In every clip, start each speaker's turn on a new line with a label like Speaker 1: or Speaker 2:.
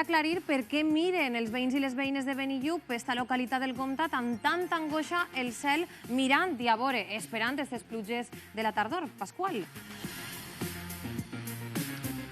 Speaker 1: aclarir per què miren els veïns i les veïnes de Benillup, esta localitat del comtat, amb tanta angoixa el cel mirant i a veure, esperant aquestes pluges de la tardor. Pasqual.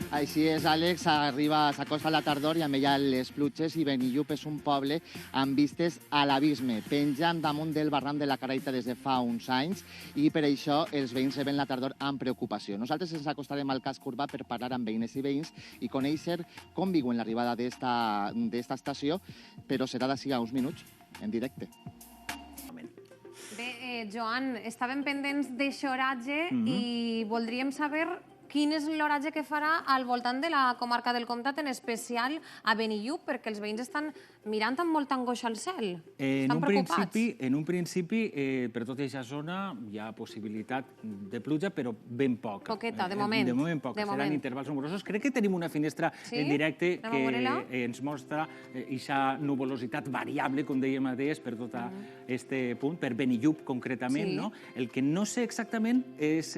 Speaker 2: Així és, Àlex, s'acosta la tardor i amb ella les pluges i Benillup és un poble amb vistes a l'abisme. Penjant damunt del barranc de la Caraita des de fa uns anys i per això els veïns reben la tardor amb preocupació. Nosaltres ens acostarem al casc urbà per parlar amb veïnes i veïns i conèixer com viuen l'arribada d'esta estació, però serà d'ací a uns minuts, en directe.
Speaker 1: Bé, Joan, estàvem pendents d'això oratge i voldríem saber quin és l'oratge que farà al voltant de la comarca del Comtat, en especial a Benillup, perquè els veïns estan mirant amb molta angoixa al cel. Estan preocupats.
Speaker 3: En un principi, per tota aquesta zona hi ha possibilitat de pluja, però ben poca.
Speaker 1: Poqueta, de moment.
Speaker 3: De moment poca. Seran intervals nombrosos. Crec que tenim una finestra en directe que ens mostra aquesta nuvolositat variable, com dèiem mateix, per tot aquest punt, per Benillup concretament. El que no sé exactament és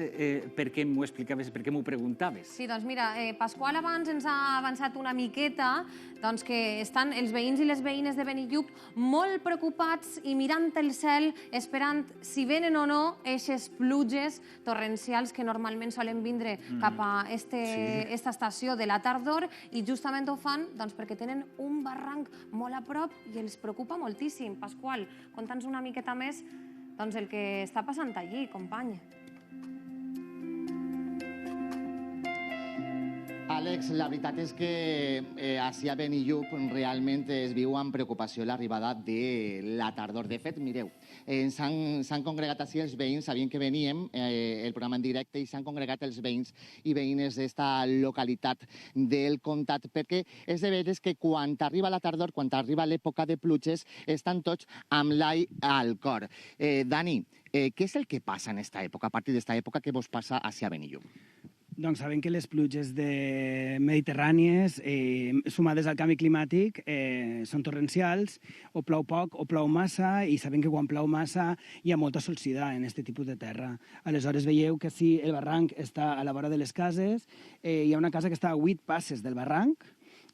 Speaker 3: per què m'ho explicaves, per què m'ho preguntaves.
Speaker 1: Sí, doncs mira, Pasqual abans ens ha avançat una miqueta que estan els veïns i les veïnes de Benillup molt preocupats i mirant el cel, esperant si venen o no eixes pluges torrencials que normalment solen vindre cap a esta estació de la tardor i justament ho fan perquè tenen un barranc molt a prop i els preocupa moltíssim. Pasqual, conta'ns una miqueta més el que està passant allí, company.
Speaker 2: Àlex, la veritat és que ací a Benillup realment es viu amb preocupació l'arribada de la tardor. De fet, mireu, s'han congregat ací els veïns, sabien que veníem el programa en directe, i s'han congregat els veïns i veïnes d'esta localitat del comtat, perquè és de veres que quan arriba la tardor, quan arriba l'època de pluges, estan tots amb l'ai al cor. Dani, què és el que passa en esta època, a partir d'esta època que vos passa ací a Benillup?
Speaker 4: Doncs sabem que les pluges mediterrànies, sumades al canvi climàtic, són torrencials, o plou poc o plou massa, i sabem que quan plou massa hi ha molta solsida en aquest tipus de terra. Aleshores veieu que si el barranc està a la vora de les cases, hi ha una casa que està a 8 passes del barranc,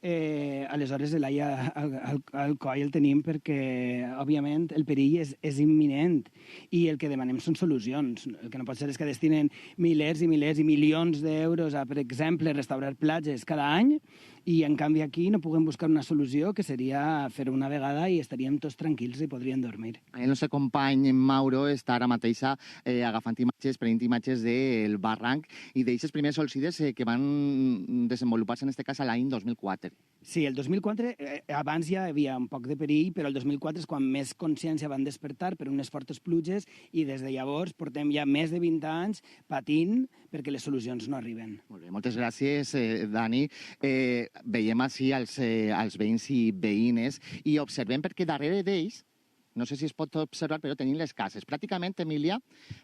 Speaker 4: aleshores l'ai al coll el tenim perquè, òbviament, el perill és imminent i el que demanem són solucions. El que no pot ser és que destinen milers i milers i milions d'euros a, per exemple, restaurar platges cada any i, en canvi, aquí no puguem buscar una solució que seria fer una vegada i estaríem tots tranquils i podríem dormir.
Speaker 2: El nostre company Mauro està ara mateix agafant imatges, prenent imatges del barranc i d'aquestes primeres solsides que van desenvolupar-se en aquest cas a l'any 2004.
Speaker 4: Sí, el 2004, abans ja hi havia un poc de perill, però el 2004 és quan més consciència van despertar per unes fortes pluges i des de llavors portem ja més de 20 anys patint perquè les solucions no arriben.
Speaker 2: Molt bé, moltes gràcies, Dani. Veiem així els veïns i veïnes i observem perquè darrere d'ells, no sé si es pot observar, però tenim les cases. Pràcticament, Emília,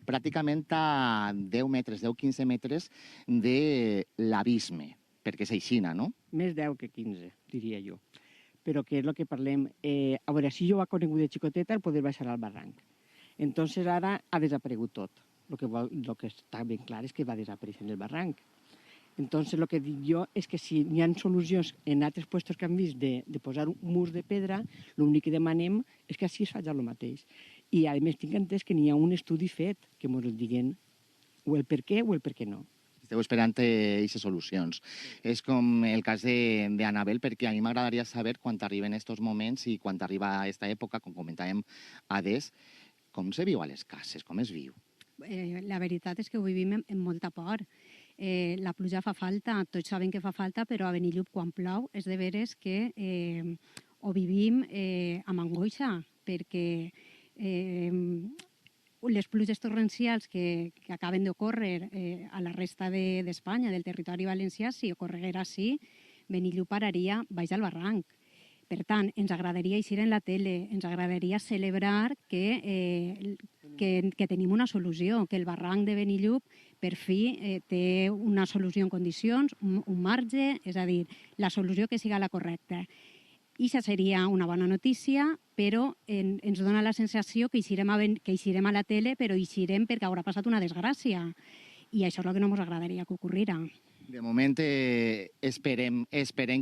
Speaker 2: a 10 metres, 10-15 metres de l'abisme, perquè és aixina, no?
Speaker 5: Més 10 que 15, diria jo. Però què és el que parlem? A veure, si jo ho he conegut de xicoteta, el poder baixar al barranc. Entonces ara ha desaparegut tot. El que està ben clar és que va desaparèixer el barranc. Entonces el que dic jo és que si hi ha solucions en altres llocs que han vist de posar un mur de pedra, l'únic que demanem és que així es faci el mateix. I a més tinc entès que n'hi ha un estudi fet que ens el diguen o el per què o el per què no.
Speaker 2: Esteu esperant aquestes solucions. És com el cas d'Anabel, perquè a mi m'agradaria saber quan arriben aquests moments i quan arriba aquesta època, com comentàvem adés, com se viu a les cases, com es viu?
Speaker 6: La veritat és que ho vivim amb molta por. La pluja fa falta, tots saben que fa falta, però a Benillup quan plou és de veres que ho vivim amb angoixa, perquè les pluges torrencials que acaben d'ocórrer a la resta d'Espanya, del territori valencià, si ocorreguera així, Benillup pararia baix al barranc. Per tant, ens agradaria eixir en la tele, ens agradaria celebrar que tenim una solució, que el barranc de Benillup per fi té una solució en condicions, un marge, és a dir, la solució que siga la correcta. I això seria una bona notícia, però ens dona la sensació que eixirem a la tele, però eixirem perquè haurà passat una desgràcia. I això és el que no ens agradaria que ocorrira.
Speaker 2: De moment esperem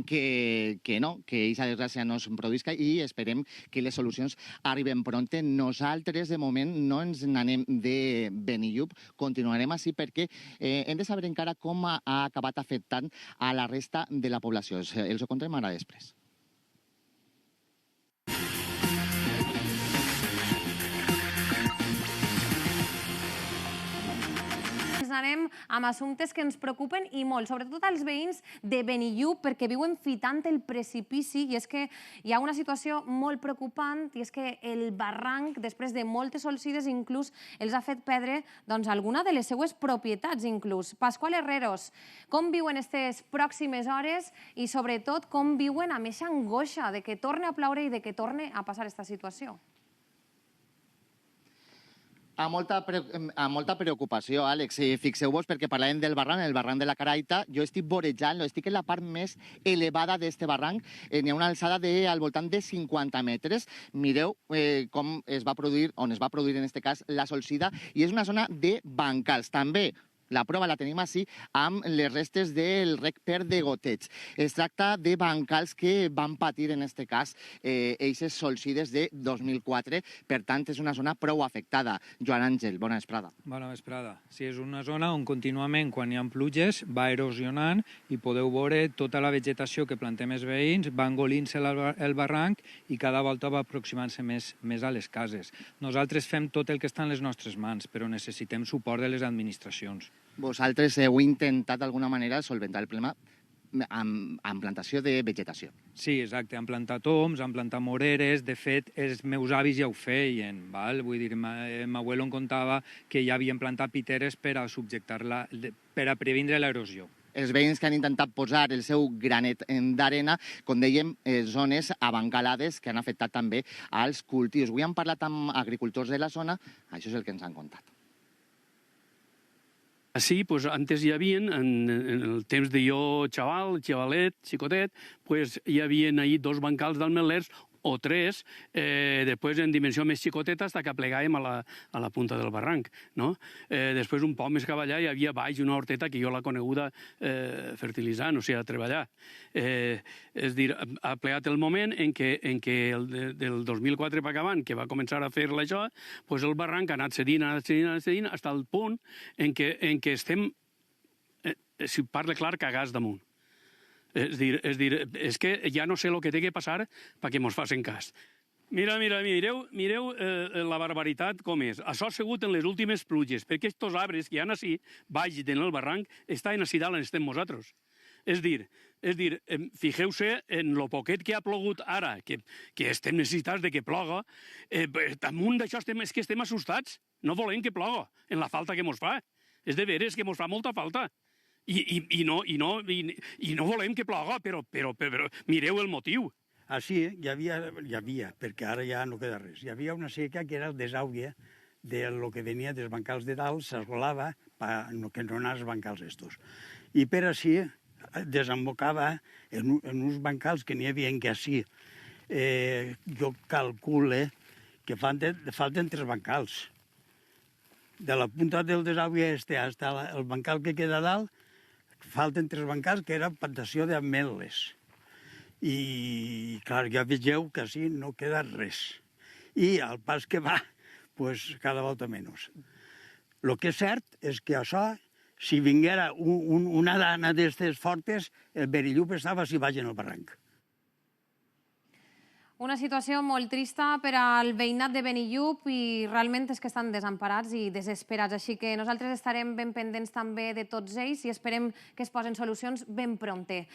Speaker 2: que no, que aquesta desgràcia no es produïsca i esperem que les solucions arriben pronte. Nosaltres, de moment, no ens n'anem de Benillup, continuarem així perquè hem de saber encara com ha acabat afectant a la resta de la població. Els ho contem ara després.
Speaker 1: Anem amb assumptes que ens preocupen i molt, sobretot als veïns de Benillup, perquè viuen fitant el precipici, i és que hi ha una situació molt preocupant, i és que el barranc, després de moltes solsides, inclús els ha fet perdre alguna de les seues propietats, inclús. Pasqual Herreros, com viuen aquestes pròximes hores i, sobretot, com viuen amb aquesta angoixa de que torni a ploure i de que torni a passar aquesta situació?
Speaker 2: Amb molta preocupació, Àlex. Fixeu-vos, perquè parlàvem del barranc, el barranc de la Caraita. Jo estic vorejant-lo, estic en la part més elevada d'aquest barranc. N'hi ha una alçada al voltant de 50 metres. Mireu com es va produir, on es va produir en aquest cas la solsida, i és una zona de bancals. També la prova la tenim així amb les restes del rec per degoteig. Es tracta de bancals que van patir, en aquest cas, eixes solsides de 2004. Per tant, és una zona prou afectada. Joan Àngel, bona vesprada.
Speaker 7: Bona vesprada. Sí, és una zona on contínuament, quan hi ha pluges, va erosionant i podeu veure tota la vegetació que plantem els veïns, va engolint-se el barranc i cada volta va aproximant-se més a les cases. Nosaltres fem tot el que està en les nostres mans, però necessitem suport de les administracions.
Speaker 2: Vosaltres heu intentat d'alguna manera solventar el problema amb plantació de vegetació.
Speaker 7: Sí, exacte, han plantat oms, han plantat moreres. De fet, els meus avis ja ho feien, val? Vull dir, m'abuelo em contava que ja havien plantat piteres per a subjectar-la, per a previndre l'erosió.
Speaker 2: Els veïns que han intentat posar el seu granet d'arena, com dèiem, zones abancalades que han afectat també als cultius. Avui hem parlat amb agricultors de la zona, això és el que ens han contat.
Speaker 8: Sí, pues antes hi havia, en el temps de jo xavalet, xicotet, pues hi havia ahí 2 bancals d'almelers o 3, després en dimensió més xicoteta, fins que plegàvem a la punta del barranc. No? Després, un poc més cap allà, hi havia baix una horteta que jo l'he coneguda fertilitzant, o sigui, a treballar. És dir, ha plegat el moment en què del 2004 per avant, que va començar a fer-la això, doncs el barranc ha anat cedint, fins al punt en què estem, si parla clar, cagats damunt. És dir, és que ja no sé el que té que passar perquè mos facin cas. Mireu la barbaritat com és. Això ha sigut en les últimes pluges, perquè aquests arbres que hi ha així, baix en el barranc, estan així dalt on estem nosaltres. És dir, fixeu-se en lo poquet que ha plogut ara, que estem necessitats de que ploga, damunt d'això és que estem assustats. No volem que ploga, en la falta que mos fa. És de veres que mos fa molta falta. I no volem que ploga, però mireu el motiu.
Speaker 9: Així hi havia, perquè ara ja no queda res, hi havia una seca que era el desaugue del que venia dels bancals de dalt, s'esgolava que no anés als bancals estos. I per així desembocava en uns bancals que n'hi havia que així. Jo calcule que falten 3 bancals. De la punta del desaugue fins al bancal que queda dalt, falten 3 bancals que era plantació d'ametlles. I, clar, ja vegeu que així no queda res. I al pas que va, doncs cada volta menys. El que és cert és que això, si vinguera una dana d'aquestes fortes, el Benillup estava si baix en el barranc.
Speaker 1: Una situació molt trista per al veïnat de Benillup i realment és que estan desemparats i desesperats. Així que nosaltres estarem ben pendents també de tots ells i esperem que es posen solucions ben prompte.